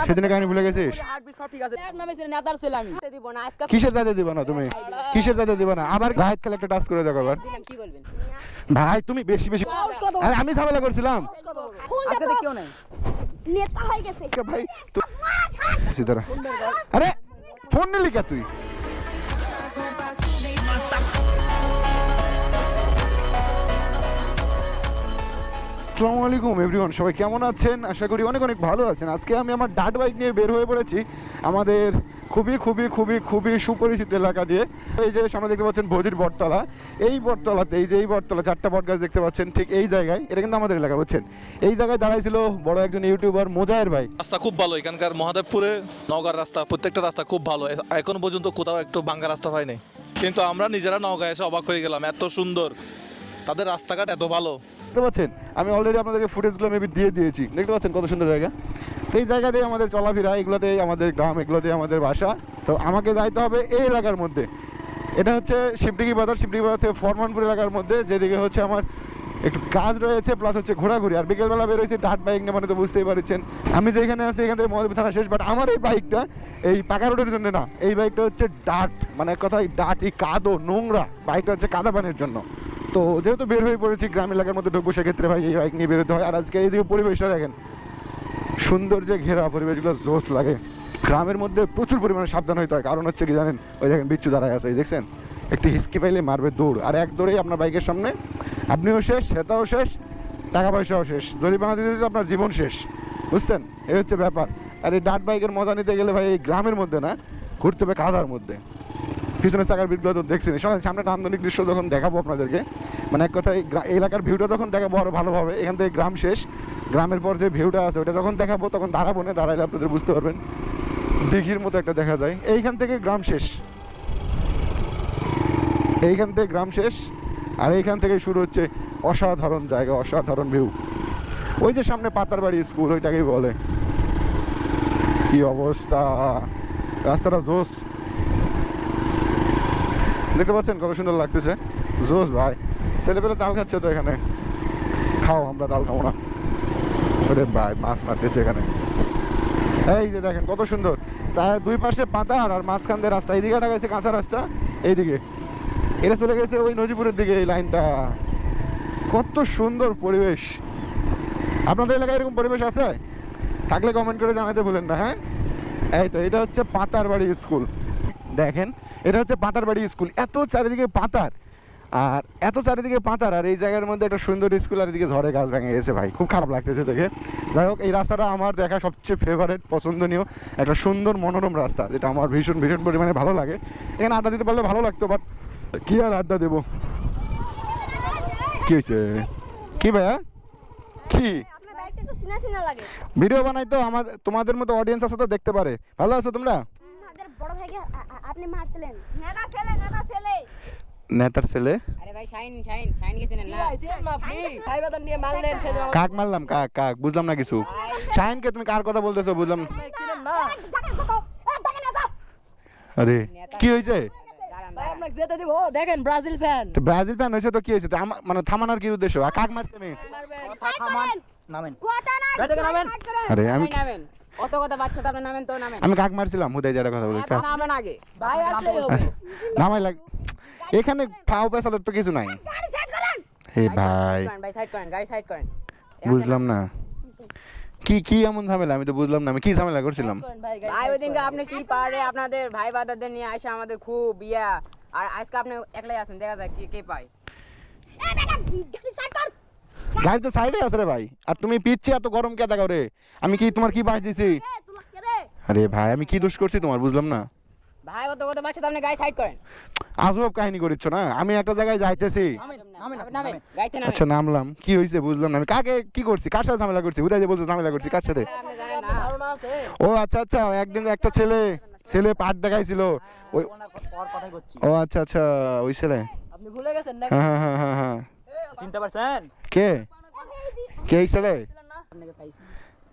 সেদিনে কাহিনী ভুলে গেছিস? কিসের দাদা দিবা না তুমি? কিসের দাদা দিবা না? আবার গায়ের খেলে একটা টাচ করে দেখো আবার। ভাই তুমি বেশি বেশি, আরে আমি ঝামেলা করছিলাম। ভাই আরে ফোন নিলি কে তুই? আসসালামু আলাইকুম এভরিওয়ান, সবাই কেমন আছেন? আশা করি অনেক অনেক ভালো আছেন। আজকে আমি আমার ডার্ট বাইক নিয়ে বের হয়ে পড়েছি আমাদের খুবই খুবই খুবই খুবই সুপরিচিত এলাকা দিয়ে। এই যে সামনে দেখতে পাচ্ছেন ভোজির বটতলা, এই বটতলাতে এই বটতলা 4টা বট গাছ দেখতে পাচ্ছেন, ঠিক এই জায়গায়, এটা কিন্তু আমাদের এলাকা, বুঝছেন? এই জায়গায় দাঁড়াইছিল বড় একজন ইউটিউবার মোজায়ের ভাই। রাস্তা খুব ভালো এখানকার, মহাদেবপুরে নওগাঁর রাস্তা, প্রত্যেকটা রাস্তা খুব ভালো। এখন পর্যন্ত কোথাও একটু ভাঙ্গা রাস্তা হয় নাই, কিন্তু আমরা নিজেরা নওগাঁ এসে অবাক হয়ে গেলাম, এত সুন্দর তাদের রাস্তাঘাট, এত ভালো। দেখতে পাচ্ছেন আমি অলরেডি আপনাদেরকে ফুটেজগুলো মেবি দিয়ে দিয়েছি, দেখতে পাচ্ছেন কত সুন্দর জায়গা। তো এই জায়গাতেই আমাদের চলাফেরা, এগুলোতেই আমাদের গ্রাম, এগুলোতেই আমাদের বাসা। তো আমাকে যাইতে হবে এই এলাকার মধ্যে। এটা হচ্ছে শিবডিগি বাজার, শিবডিগি বাজার থেকে ফরমানপুর এলাকার মধ্যে, যেদিকে হচ্ছে আমার একটু কাজ রয়েছে, প্লাস হচ্ছে ঘোরাঘুরি। আর বিকেলবেলা বেরোয়েছি ডার্ট বাইক নিয়ে, মানে তো বুঝতেই পারছেন আমি যেখানে আছি এখান থেকে মহাদেব থানা শেষ। বাট আমার এই বাইকটা এই পাকা রোডের জন্য না, এই বাইকটা হচ্ছে ডার্ট, মানে এক কথায় ডার্ট, এই কাদো নোংরা বাইকটা হচ্ছে কাদা পানির জন্য। তো যেহেতু বের হয়ে পড়েছি গ্রাম এলাকার মধ্যে ঢুকবো, সেক্ষেত্রে ভাই এই বাইক নিয়ে বেরোতে হয়। আর আজকে এইদিকে পরিবেশটা দেখেন, সুন্দর যে ঘেরা পরিবেশগুলো জোশ লাগে। গ্রামের মধ্যে প্রচুর পরিমাণে সাবধান হইতে হয়, কারণ হচ্ছে কি জানেন, ওই দেখেন বিচ্ছু দাঁড়ায় আছে, এই দেখছেন, একটি হিসকি পাইলে মারবে দৌড়, আর এক দৌড়েই আপনার বাইকের সামনে আপনিও শেষ, সেটাও শেষ, টাকা পয়সাও শেষ, জরিমানা দিতে দিতে আপনার জীবন শেষ, বুঝছেন? এই হচ্ছে ব্যাপার। আর এই ডার্ট বাইকের মজা নিতে গেলে ভাই এই গ্রামের মধ্যে না, ঘুরতে হবে কাদার মধ্যে। পিছনে চাকার ভিড়গুলো তো দেখছেন, সামনে একটা আন্দোলিক দৃশ্য যখন দেখাবো আপনাদেরকে, মানে এক কথায় এলাকার ভিউটা যখন দেখাবো আরও ভালোভাবে। এখান থেকে গ্রাম শেষ, গ্রামের পর যে ভিউটা আছে ওটা যখন দেখাবো তখন দাঁড়াবো না, দাঁড়াইলে আপনাদের বুঝতে পারবেন দিঘির মতো একটা দেখা যায়। এইখান থেকে গ্রাম শেষ, এইখান থেকে গ্রাম শেষ, আর এইখান থেকে শুরু হচ্ছে অসাধারণ জায়গা, অসাধারণ ভিউ। ওই যে সামনে পাতারবাড়ি স্কুল, ওইটাকেই বলে। কি অবস্থা, রাস্তাটা জোস, দেখতে পাচ্ছেন কত সুন্দর লাগতেছে, জোস ভাই। ছেলেপেলে তাল খাচ্ছে তো এখানে, খাও, আমরা তাল খাবো না। ওরে ভাই মাছ মারতেছে এখানে, এই যে দেখেন কত সুন্দর, দুই পাশে পাতার আর মাঝখান দিয়ে রাস্তা, এইদিকে একটা গেছে কাঁচা রাস্তা, এইদিকে এটা চলে গেছে ওই নজিপুরের দিকে, এই লাইনটা। কত সুন্দর পরিবেশ। আপনাদের এলাকায় এরকম পরিবেশ আছে? থাকলে কমেন্ট করে জানাতে ভুলেন না। হ্যাঁ, এই তো এটা হচ্ছে পাতারবাড়ি স্কুল, দেখেন এটা হচ্ছে পাতারবাড়ি স্কুল। এত চারিদিকে পাতার, আর এত চারিদিকে পাতার, আর এই জায়গার মধ্যে একটা সুন্দর স্কুল, আর এদিকে ঝড়ে গাছ ভেঙে গেছে ভাই, খুব খারাপ লাগতেছে দেখে। যাই হোক, এই রাস্তাটা আমার দেখা সবচেয়ে ফেভারিট, পছন্দনীয় একটা সুন্দর মনোরম রাস্তা, যেটা আমার ভীষণ ভীষণ পরিমাণে ভালো লাগে। এখানে আড্ডা দিতে পারলে ভালো লাগতো, বাট কি আর আড্ডা দেবো। কি হয়েছে, কি ভাইয়া, কি ভিডিও বানাই তো আমার, তোমাদের মতো অডিয়েন্স আছে তো, দেখতে পারে। ভালো আছো তোমরা? আপনি মারছিলেন নেতার ছেলে, আরে ভাই শাইন গেছিলেন না ভাই বাদাম নিয়ে মারলেন সেদিন। কাক মারলাম, কাক কাক বুঝলাম না কিছু। শাহিনকে তুমি কার কথা বলতেছো বুঝলাম না। আরে কি হয়েছে? দেখেন ব্রাজিল ফ্যান, ব্রাজিল ফ্যান হয়েছে তো কি হয়েছে? আমার মানে থামানোর কি উদ্দেশ্য? আর কাক মারছে আমি? আরে আমি অত কথা বাচ্চা তো আপনি নামেন তো নামেন। আমি কাক মারছিলাম, হুদাই যারা কথা বলি, নামেন আগে ভাই আসলে নামাই লাগ এখানে ফাও পেছালের তো কিছু নাই। হে ভাই ভাই সাইড করেন, গাড়ি সাইড করেন। বুঝলাম না কি কি এমন ঝামেলা, আমি তো বুঝলাম না আমি কি ঝামেলা করছিলাম। ভাই ওই দিনকে আপনি কি পারে আপনাদের ভাই বাদারদের নিয়ে আসে আমাদের খুব বিয়া, আর আজকে আপনি একলাই আছেন, দেখা যায় কে পায়। গাড়ি তো সাইডে আছে রে ভাই, আর তুমি পিচ্ছে এত গরম কে দেখাও রে? আমি কি তোমার কি বাস দিছি? আরে ভাই আমি কি দোষ করছি তোমার, বুঝলাম না। ভাই অত কথা বাচ্চা তো আপনি গাড়ি সাইড করেন। আজব কাহিনী করিচ্ছ না, আমি একটা জায়গায় যাইতেছি। নামেন গাড়িতে নামেন। আচ্ছা নামলাম, কি হয়েছে বুঝলাম না। আমি কাকে কি করছি, কার সাথে ঝামেলা করছি? উদয় যে বলছে ঝামেলা করছি কার সাথে? আপনি জানেন না ধারণা আছে। ও আচ্ছা আচ্ছা, একদিন একটা ছেলে পাট দেখাইছিল ওই, ও আচ্ছা আচ্ছা ওই ছেলে। আপনি ভুলে গেছেন না? হ্যাঁ হ্যাঁ হ্যাঁ হ্যাঁ, চিনতে পারছেন? কে কে এই ছেলে? আপনাকে পাইছি।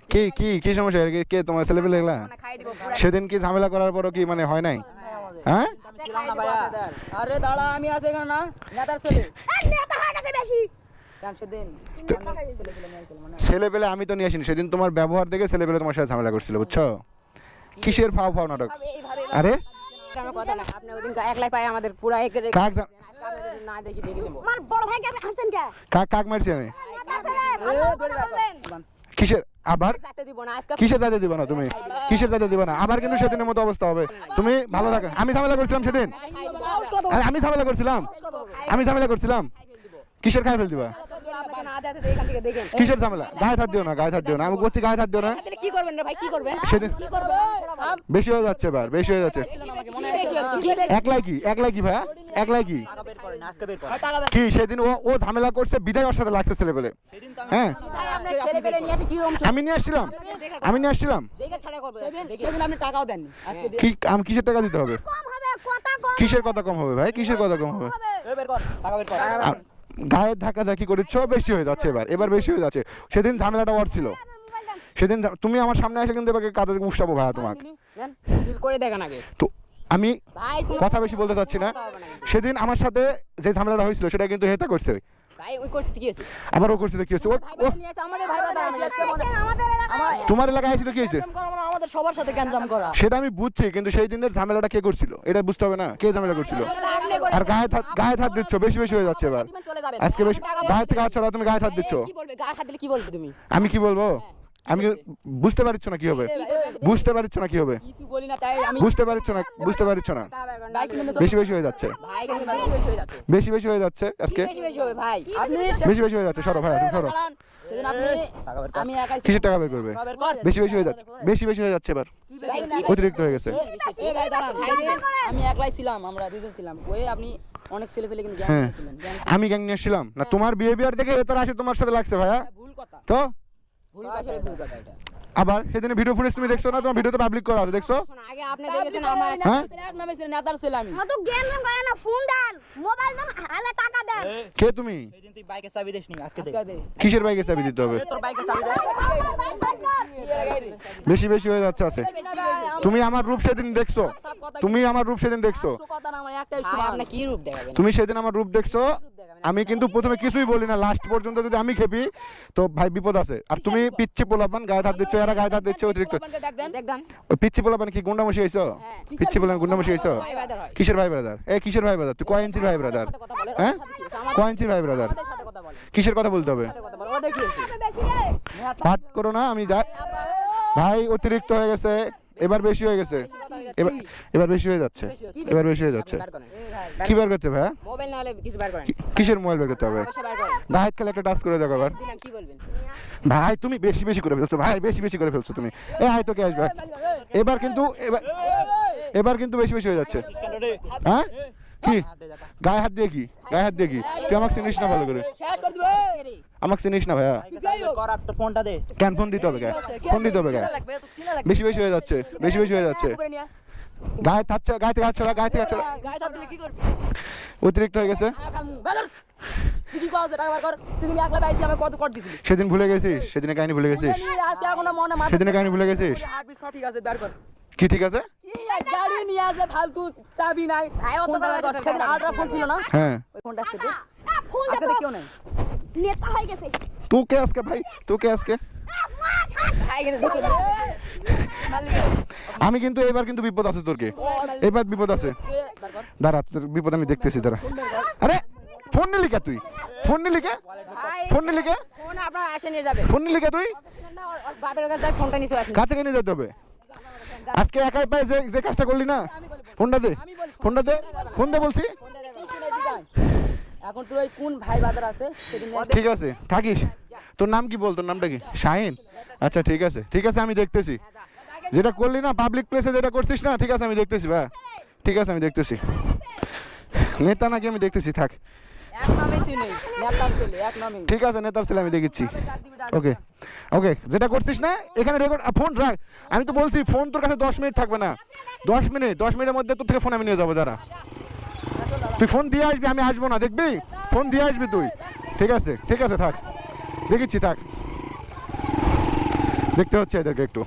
কি কি কি সমস্যা, কে তোমার ছেলে পেলে এগুলা? খাই দিব পুরো। সেদিন কি ঝামেলা করার পরও কি মানে হয় নাই? হ্যাঁ খাই দিব আপনাদের। আরে দাঁড়া, আমি আছে এখানে না, নেতার ছেলে। নেতা হয়ে গেছে বেশি। কারণ সেদিন ছেলে পেলে নিয়ে আসছিল মানে ছেলে পেলে আমি তো নিয়ে আসিনি, সেদিন তোমার ব্যবহার দেখে ছেলে পেলে তোমার সাথে ঝামেলা করছিল, বুঝছো? কিসের ফাও ফাও নাটক? আরে আমার কথা না, আপনি ওদিন একলাই পাই আমাদের পুরা একে রেখে কাক আজকে আপনাদের যদি না দেখি দেখে নেবো। আমার বড় ভাইকে আপনি হাসছেন কে? কাক কাক মারছি আমি? ভালো করে বলবেন। কিসের আবার? যাতে দিব না আজকে। কিসের যাইতে দিবা না তুমি? কিসের যাইতে দিবা না? আবার কিন্তু সেদিনের মতো অবস্থা হবে। তুমি ভালো থাকো। আমি ঝামেলা করছিলাম সেদিন? আরে আমি ঝামেলা করছিলাম? আমি ঝামেলা করছিলাম? কিসের খাই ফেল দিবা? আপনাকে না যেতে দেই এখান থেকে দেখেন। কিসের ঝামেলা? গায়ে হাত দিও না, গায়ে হাত দিও না। আমি বলছি গায়ে হাত দিও না। তাহলে কি করবেন রে ভাই, কি করবেন? সেদিন কি করবেন? বেশি হয়ে যাচ্ছে এবার, বেশি হয়ে যাচ্ছে। বেশি হচ্ছে, কি দেখেন? একলাই কি ভাইয়া? একলাই কি? কি সেদিন ও ঝামেলা করছে বিদায় ওর সাথে লাগছে ছেলে পেলে? হ্যাঁ ভাই আপনার ছেলে পেলে নিয়ে আসে কি রকম আমি নিয়ে আসছিলাম, আমি নিয়ে আসছিলাম। দেখে ছাড়া করবে। সেদিন আপনি টাকাও দেননি আজকে কি আমি কিসের টাকা দিতে হবে? কম হবে, কথা কম কিসের কথা কম হবে ভাই? কিসের কথা কম হবে? হবে। গায়ে ধাক্কা ধাক্কি করেছ, বেশি হয়ে যাচ্ছে এবার, এবার বেশি হয়ে যাচ্ছে। সেদিন ঝামেলাটা ওর ছিল। সেদিন তুমি আমার সামনে এসে কিন্তু এবার কাঁধে উষ্টাবো ভাইয়া তোমাকে। নেন, কিছু করে দেখেন আগে। তো আমি ভাই কোনো কথা বেশি বলতে চাচ্ছি না। কথা হবে না কিন্তু। সেদিন আমার সাথে যে ঝামেলাটা হয়েছিল সেটা কিন্তু হেতা করছে, ভাই ওই করতে কি হয়েছে? আবার ও করছে, কি হচ্ছে? ও ভাই নিয়ে আসে আমাদের ভাই বাদা আমি আজকে মনে আমাদের এলাকায় তোমার এলাকায় আসছিল, কি হয়েছে? গ্যাঞ্জাম করা মানে আমাদের সবার সাথে গ্যাঞ্জাম করা। সেটা আমি বুঝছি, কিন্তু সেই দিনের ঝামেলাটা কে করছিল এটা বুঝতে হবে না, কে ঝামেলা করছিল। আর গায়ে হাত দিচ্ছ, বেশি বেশি হয়ে যাচ্ছে এবার। চলে যাবেন। আজকে বেশি গায়ে থেকে হাত ছড়া, তুমি গায়ে হাত দিচ্ছ। কি বলবে? গায়ে হাত দিলে কি বলবে তুমি? আমি কি বলবো? আমি বুঝতে পারছ না কি হবে? বুঝতে পারছ না কি হবে? কিছু বলি না তাই আমি বুঝতে পারছ না, বুঝতে পারছ না। বাইক নিয়ে বেশি বেশি হয়ে যাচ্ছে, ভাই কিন্তু বেশি বেশি হয়ে যাচ্ছে। বেশি বেশি হয়ে যাচ্ছে আজকে, বেশি বেশি হবে ভাই। আপনি বেশি বেশি হয়ে যাচ্ছে। সরো ভাই, তুমি সরো। সেদিন আপনি আমি একাই কিসের টাকা বের করবে? বেশি বেশি হয়ে যাচ্ছে, বেশি বেশি হয়ে যাচ্ছে এবার, অতিরিক্ত হয়ে গেছে। এই ভাই দাঁড়ান, সেদিন আমি একলাই ছিলাম, আমরা দুজন ছিলাম। ওই আপনি অনেক ছেলে পেলে কিন্তু গ্যাং হ্যাঁ ছিলেন, গ্যাং আমি গ্যাং নিয়ে আসছিলাম না, তোমার বিহেভিয়ার দেখে এত আসে তোমার সাথে লাগছে ভাইয়া। ভুল কথা। তো ভুল আসলে ভুল কথা এটা। আবার সেদিন ভিডিও ফুটেজ তুমি দেখছো না? তোমার ভিডিওতে পাবলিক করা আছে, দেখছো? শোনো, আগে আপনি দেখেছেন আমরা হ্যাঁ এক নামে ছিলেন নেতার ছেলে আমি। মতো গেম গেম করে না, ফোন দেন, মোবাইল দেন, হালে টাকা দেন। কে তুমি? সেদিন তুই বাইকের চাবি দিসনি, আজকে দে। আজকে দে। কিসের বাইকে চাবি দিতে হবে? তোর বাইকের চাবি দে। বেশি বেশি হয়ে যাচ্ছে আছে। তুমি আমার রূপ সেদিন দেখছো, তুমি আমার রূপ সেদিন দেখছো, কথা না আমার একটাই ভাই সমান। আপনি কি রূপ দেখাবেন? তুমি সেদিন আমার রূপ দেখছো। আমি কিন্তু প্রথমে কিছুই বলি না, লাস্ট পর্যন্ত যদি আমি খেপি তো ভাই বিপদ আছে। আর তুমি পিচ্ছি পোলাপান, গায়ে হাত দিচ্ছ, এরা গায়ে হাত দিচ্ছে অতিরিক্ত। আপনাকে ডাক দেন। দেখবেন ওই পিচ্ছি পোলাপান কি গুন্ডামশি হইছো? পিচ্ছি পোলাপান গুন্ডামশি হইছো? ভাই বাদার হয়। কিসের ভাই ব্রাদার? এ কিসের ভাই ব্রাদার? তুই কয় ইঞ্চির ভাই ব্রাদার? সাথে কথা বলে, হ্যাঁ? ওদের সাথে কি হয়েছে? আমাদের কয় ইঞ্চির ভাই ব্রাদার? সাথে কথা বলে, কিসের কথা বলতে হবে? সাথে কথা বলে, ওদের কি হয়েছে? বেশি রে। পাঠ করো না, আমি যা ভাই অতিরিক্ত হয়ে গেছে, এবার বেশি হয়ে গেছে, এবার এবার বেশি হয়ে যাচ্ছে, এবার বেশি হয়ে যাচ্ছে। বার করেন। এই ভাই কি বের করতে ভাই? মোবাইল না হলে কিছু বার করেন। কিসের মোবাইল বের করতে হবে? পয়সা বার করেন। গায়ে খেলে একটা টাচ করে দেখো এবার। দিলাম, কি বলবেন? ভাই তুমি বেশি বেশি করে ফেলছো, ভাই বেশি বেশি করে ফেলছো তুমি। এ হাই তো কে আসবে? এবার কিন্তু এবার কিন্তু বেশি বেশি হয়ে যাচ্ছে। হ্যাঁ কি গায়ে হাত দিয়ে কি? গায়ে হাত দিয়ে কি? তুই আমাকে চিনিস না ভালো করে, শেষ করে দিবে। কে রে? আমাকে চিনিস না ভাইয়া। কর আর তোর ফোনটা দে। কেন ফোন দিতে হবে? গায়ে ফোন দিতে হবে গায়ে। লাগবে তো চিনা লাগবে। বেশি বেশি হয়ে যাচ্ছে, বেশি বেশি হয়ে যাচ্ছে। করে নিয়ে গায়ে থাকছে, গায়ে থেকে হাত ছড়া, গায়ে থেকে হাত ছড়া। গায়ে হাত দিলে কি করবি? অতিরিক্ত হয়ে গেছে। বেলর তুই কি কস টাকা বার কর। সেদিন একলা পাইছি আমি কত কর দিছিলি। সেদিন ভুলে গেছিস? সেদিনের কাহিনী ভুলে গেছিস? আজকে এখনো মনে মাথা। সেদিনের কাহিনী ভুলে গেছিস? হার্টবিট সব ঠিক আছে বার কর। কি ঠিক আছে? এই গাড়ি নিয়ে আসে ফালতু চাবি নাই। ভাই, অত ফোনটা কথা বার কর। বলতে সেদিন পারবেন না। আল্ট্রা ফোন ছিল না? হ্যাঁ ওই ফোনটা আজকে দে। ফোন আজকে দে তো কেউ নাই। নেতা হয়ে গেছে। তোকে আজকে ভাই, তোকে আজকে ভাই কিন্তু দেখে আমি কিন্তু এবার কিন্তু বিপদ আছে তোরকে, এবার বিপদ আছে। বার কর। দাঁড়া তোর বিপদ আমি দেখতেছি, দাঁড়া। আরে ফোন নিলি কে তুই? ফোন নিলি কে? ভাই ফোন নিলি কে? ফোন আপনার আসে নিয়ে যাবে। ফোন নিলি কে তুই? না, ওর বাপের কাছে যাই, ফোনটা নিয়ে চলে আসেন। কার থেকে নিয়ে যেতে হবে? আজকে একাই পাই যে যে কাজটা করলি না, ফোনটা দে, ফোনটা দে, ফোন দে বলছি। তুই শুনে দিগাই। এখন তোর ওই কোন ভাই বাজার আছে সেদিন নিয়ে ঠিক আছে থাকিস। তোর নাম কি বল? তোর নামটা কি? শাহিন? আচ্ছা ঠিক আছে, ঠিক আছে আমি দেখতেছি। যেটা করলি না পাবলিক প্লেসে, যেটা করছিস না, ঠিক আছে আমি দেখতেছি ভাই, ঠিক আছে আমি দেখতেছি। নেতা নাকি আমি দেখতেছি, থাক। এক নামে চিনি নেতার ছেলে এক নামে। ঠিক আছে নেতার ছেলে আমি দেখেছি। ওকে ওকে, যেটা করছিস না এখানে রেকর্ড, ফোন রাখ। আমি তো বলছি ফোন তোর কাছে 10 মিনিট থাকবে না, 10 মিনিট, 10 মিনিটের মধ্যে তোর থেকে ফোন আমি নিয়ে যাবো। দাঁড়া, তুই ফোন দিয়ে আসবি, আমি আসবো না, দেখবি? ফোন দিয়ে আসবি তুই। ঠিক আছে ঠিক আছে, থাক, দেখেছি, থাক। দেখতে হচ্ছে এদেরকে একটু।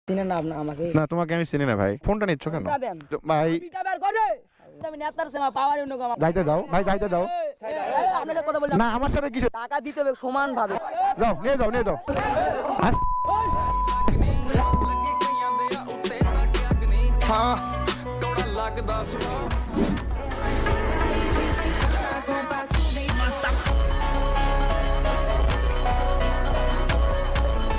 চিনেন না আপনি আমাকে না তোমাকে আমি চিনি না ভাই, ফোনটা নিচ্ছ কেন টাকা দেন তো ভাই? টাকা বের করে আমি নেতার ছিলাম পাওয়ার অন্য কাম যাইতে দাও ভাই, যাইতে দাও। আপনাদের কথা বললাম না আমার সাথে কিসে, টাকা দিতে হবে সমান ভাবে যাও নিয়ে যাও, নিয়ে যাও।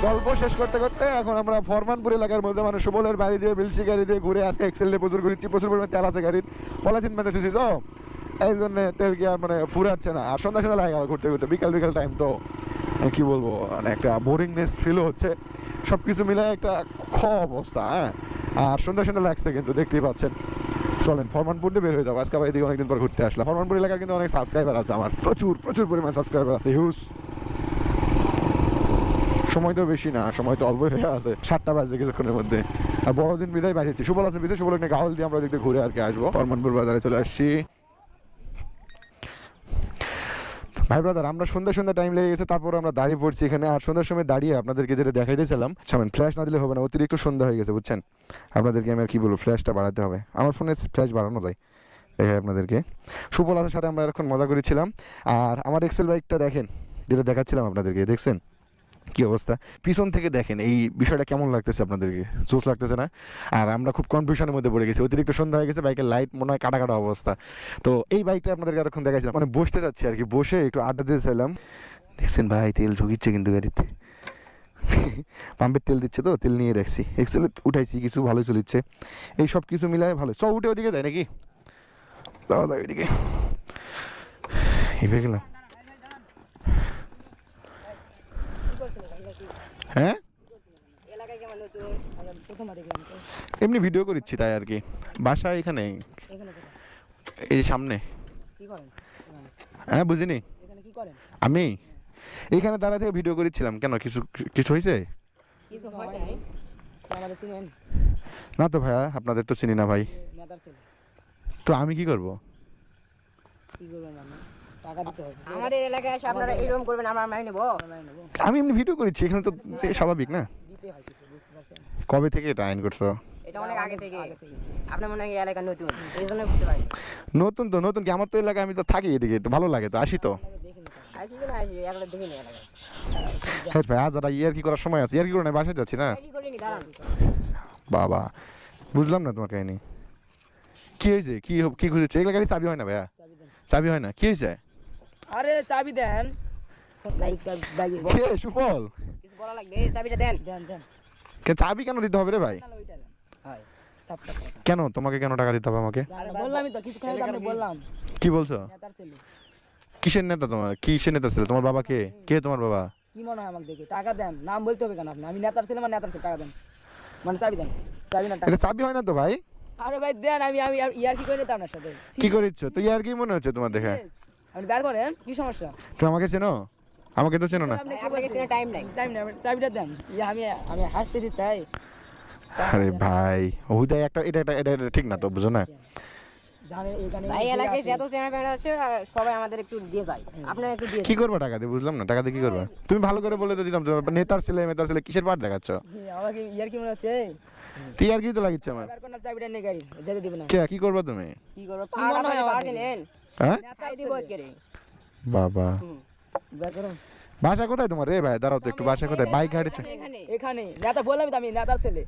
গল্প শেষ করতে করতে এখন আমরা ফরমানপুর এলাকার মধ্যে মানে সুবলের বাড়ি দিয়ে বিলসি গাড়ি দিয়ে ঘুরে আজকে এক্সেলে প্রচুর ঘুরেছি, প্রচুর পরিমাণে তেল আছে গাড়ির, পলাচিন বেঁধেছি তো এই জন্য তেল কি আর মানে ফুরাচ্ছে না। আর সন্ধ্যা সন্ধ্যা লাগে ঘুরতে ঘুরতে, বিকাল বিকাল টাইম তো কি বলবো, মানে একটা বোরিংনেস ফিল হচ্ছে, সব কিছু মিলে একটা অবস্থা। হ্যাঁ, আর সন্ধ্যা সন্ধ্যা লাগছে কিন্তু দেখতেই পাচ্ছেন। চলেন ফরমানপুর দিয়ে বের হয়ে যাবো, আজকে আবার এদিকে অনেকদিন পর ঘুরতে আসলাম। ফরমানপুর এলাকার কিন্তু অনেক সাবস্ক্রাইবার আছে আমার, প্রচুর প্রচুর পরিমাণ সাবস্ক্রাইবার আছে, হিউজ। সময় তো বেশি না, সময় তো অল্প হয়ে আছে, 7টা বাজবে কিছুক্ষণের মধ্যে। আর বড়দিন বিদায় বাজেছি, সুবল আছে বিদায়, সুবল একটা গাওয়াল দিয়ে আমরা দেখতে ঘুরে আর কি আসবো। ফরমানপুর বাজারে চলে আসছি ভাই ব্রাদার। আমরা সন্ধ্যা টাইম লেগে গেছে, তারপর আমরা দাঁড়িয়ে পড়ছি এখানে। আর সন্ধ্যার সময় দাঁড়িয়ে আপনাদেরকে যেটা দেখাইতেছিলাম, সামনে ফ্ল্যাশ না দিলে হবে না, অতিরিক্ত সন্ধ্যা হয়ে গেছে বুঝছেন। আপনাদেরকে আমি আর কি বলবো, ফ্ল্যাশটা বাড়াতে হবে, আমার ফোনে ফ্ল্যাশ বাড়ানো যায়। দেখাই আপনাদেরকে, সুবলাসের সাথে আমরা এতক্ষণ মজা করেছিলাম। আর আমার এক্সেল বাইকটা দেখেন, যেটা দেখাচ্ছিলাম আপনাদেরকে, দেখছেন কি অবস্থা? পিছন থেকে দেখেন এই বিষয়টা কেমন লাগতেছে আপনাদেরকে, জোস লাগতেছে না? আর আমরা খুব কনফিউশনের মধ্যে পড়ে গেছি, অতিরিক্ত সন্ধ্যা হয়ে গেছে, বাইকের লাইট মনে হয় কাটা কাটা অবস্থা। তো এই বাইকটা আপনাদেরকে এতক্ষণ দেখাচ্ছিলাম, মানে বসতে যাচ্ছি আর কি, বসে একটু আড্ডা দিতে চাইলাম। দেখছেন ভাই তেল ঢুকিচ্ছে কিন্তু গাড়িতে, পাম্পের তেল দিচ্ছে তো, তেল নিয়ে রাখছি, এক্সেলে উঠাইছি, কিছু ভালোই চলিচ্ছে, এই সব কিছু মিলায় ভালো। চ উঠে ওদিকে যায় নাকি, যাওয়া যায় ওইদিকে, এভাবে গেলাম। হ্যাঁ এলাকায় কেমন নতুন? প্রথমবার দেখলাম তো এমনি ভিডিও করছি তাই আর কি। বাসা এখানে, এখানে কোথায়? এই যে সামনে। কি করেন হ্যাঁ বুঝিনি, এখানে কি করেন? আমি এইখানে দাঁড়া থেকে ভিডিও করেছিলাম। কেন, কিছু কিছু হয়েছে? কিছু হয় নাই। আমাদের চিনেন না তো ভাইয়া, আপনাদের তো চিনি না ভাই, নেতার ছেলে তো আমি কি করব? কি করবেন মানে টাকা দিতে হবে আমাদের এলাকায় এসে আপনারা এরকম করবেন, আমরা মেনে নেবো? নেবো আমি এমনি ভিডিও করেছি এখানে, তো স্বাভাবিক না? দিতে হয় কিছু বুঝতে পারছেন কবে থেকে এটা আইন করছো? এটা অনেক আগে থেকে। আপনার মনে হয় এই এলাকা নতুন, এই জন্য বুঝতে পারি। নতুন তো, নতুন কি, আমার তো এলাকায় আমি তো থাকি এদিকে, তো ভালো লাগে, তো আসি তো। দেখে নিতে আসি কি না আসি, একবার দেখিনি এলাকায়। হ্যাঁ ভাই, আজ আর ইয়ার কি করার সময় আছে, ইয়ার কি করে না, বাসায় যাচ্ছি না। কি করিনি, দাঁড়ান। বাবা বুঝলাম না তোমার কাহিনী, কি হয়েছে, কি খুঁজেছে? এগুলা গাড়ি চাবি হয় না ভাইয়া, চাবি দেন চাবি হয় না, কি হয়েছে? আরে চাবি দেন ব্যাগে কে সুফল? কিছু বলা লাগবে, এই চাবিটা দেন। দেন দেন কে চাবি কেন দিতে হবে রে ভাই? তাহলে ওইটা দেন হয়। সাপ সাপ কথা কেন তোমাকে কেন টাকা দিতে হবে আমাকে? বললামই তো কিছুক্ষণ আগে আপনি বললাম কি বলছো? নেতার ছেলে কিসের নেতা তোমার, কিসের নেতা ছিল তোমার বাবা? কে কে তোমার বাবা? কি মনে হয় আমাকে দেখে টাকা দেন, নাম বলতে হবে কেন আপনি? আমি নেতার ছেলে মানে নেতার ছেলে, টাকা দেন মানে চাবি দেন, চাবি না টাকা। এটা চাবি হয় না তো ভাই। আরে ভাই দেন, আমি আমি ইয়ার কি করে নিতাম আপনার সাথে? কি করিচ্ছ তো, ইয়ার কি মনে হচ্ছে তোমার দেখে? আপনি বের করেন, কি সমস্যা? তুমি আমাকে চেনো? আমাকে তো চেনো না। আপনি কি আপনাকে বলছেন? কোনো টাইম নাই। চাবি না, চাবিটা দেন। আমি আমি হাসতেছি তাই। আরে ভাই ওইটাই একটা, এটা ঠিক না তো, বুঝো না? জানেন এখানে ভাই এলাকায় যত চেনা ফেনা আছে সবাই আমাদের একটু দিয়ে যায়, আপনারা একটু দিয়ে কি করবা টাকা দিয়ে, বুঝলাম না, টাকা দিয়ে কি করবা? তুমি ভালো করে বলে তো দিতাম। তোমার নেতার ছেলে মেতার ছেলে কিসের পাঠ দেখাচ্ছ? আমাকে ইয়ার কি মনে হচ্ছে? তুই আর কি তো লাগিচ্ছে আমার। বের করেন চাবিটা নিয়ে গাড়ি যেতে দিবে না। কে কি করবা তুমি? কি করবো, কি মনে হয় পাড়া আমাদের? নেন হ্যাঁ তাই দিব কে রে। বাবা, বের করুন বাসা কোথায় তোমার রে ভাই? দাঁড়াও তো একটু, বাসা কোথায়? বাইক গাড়ি এখানে এখানে নেতা বললাম তো, আমি নেতার ছেলে।